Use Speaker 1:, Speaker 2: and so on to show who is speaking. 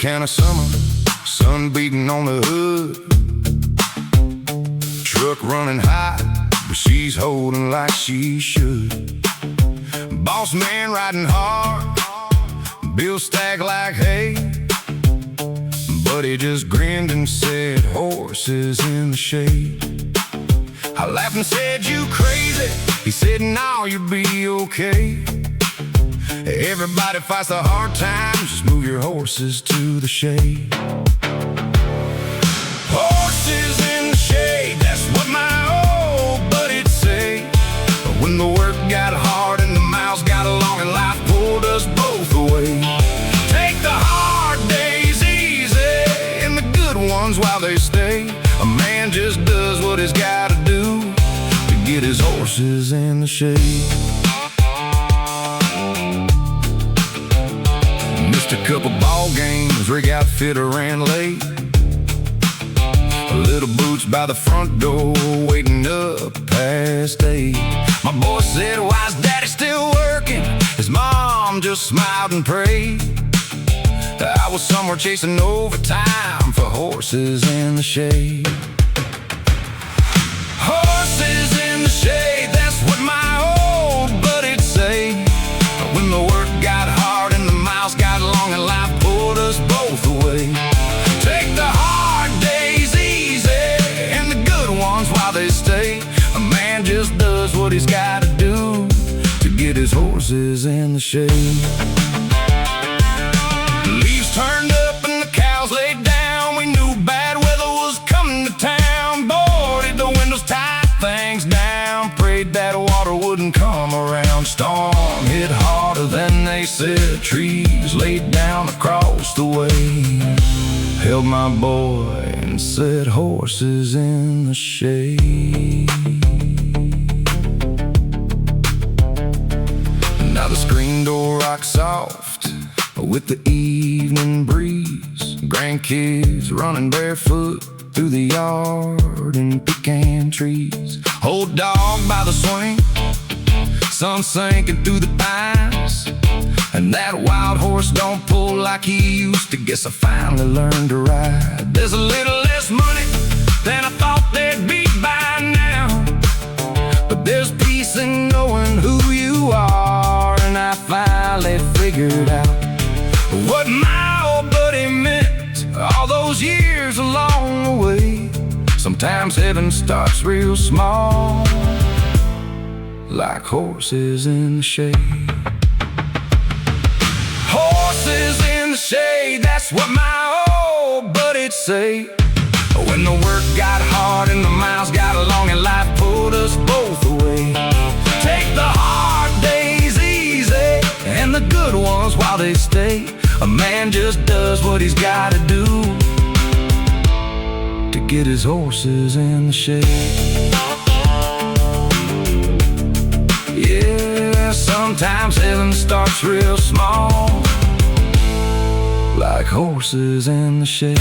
Speaker 1: Louisiana summer, sun beating on the hood, truck running high, but she's holding like she should. Boss man riding hard, bill stacked like hay, but he just grinned and said, horses in the shade. I laughed and said, you crazy? He said, no, you'll be okay. Everybody fights the hard times, just move your horses to the shade. Horses in the shade, that's what my old buddy'd say. But when the work got hard and the miles got long and life pulled us both away, take the hard days easy and the good ones while they stay. A man just does what he's gotta do to get his horses in the shade. Missed a couple ball games, rig outfitter ran late. Little boots by the front door, waiting up past 8. My boy said, why's daddy still working? His mom just smiled and prayed. I was somewhere chasing overtime for horses in the shade. Horses in the shade, that's what my old buddy'd say. When the work got hard and the miles got long and life pulled us both away, take the hard days easy and the good ones while they stay. A man just does what he's gotta do to get his horses in the shade. Leaves turned up and the cows laid down. We knew bad weather was coming to town. Boarded the windows tight, things down. Prayed that water wouldn't come around. Storm hit harder than they said. Trees laid down across the way. Held my boy and said, horses in the shade. Now the screen door rocks soft with the evening breeze. Grandkids running barefoot through the yard and pecan trees. Old dog by the swing, sun sinking through the pines. And that wild horse don't pull like he used to. Guess I finally learned to ride. There's a little less money than I thought there'd be by now, but there's peace in knowing who you are. And I finally figured out what my old buddy meant all those years along the way. Sometimes heaven starts real small, like horses in the shade. Horses in the shade, that's what my old buddy'd say. When the work got hard and the miles got long and life pulled us both away, take the hard days easy and the good ones while they stay. A man just does what he's gotta do to get his horses in the shade. Yeah, sometimes heaven starts real small, like horses in the shade.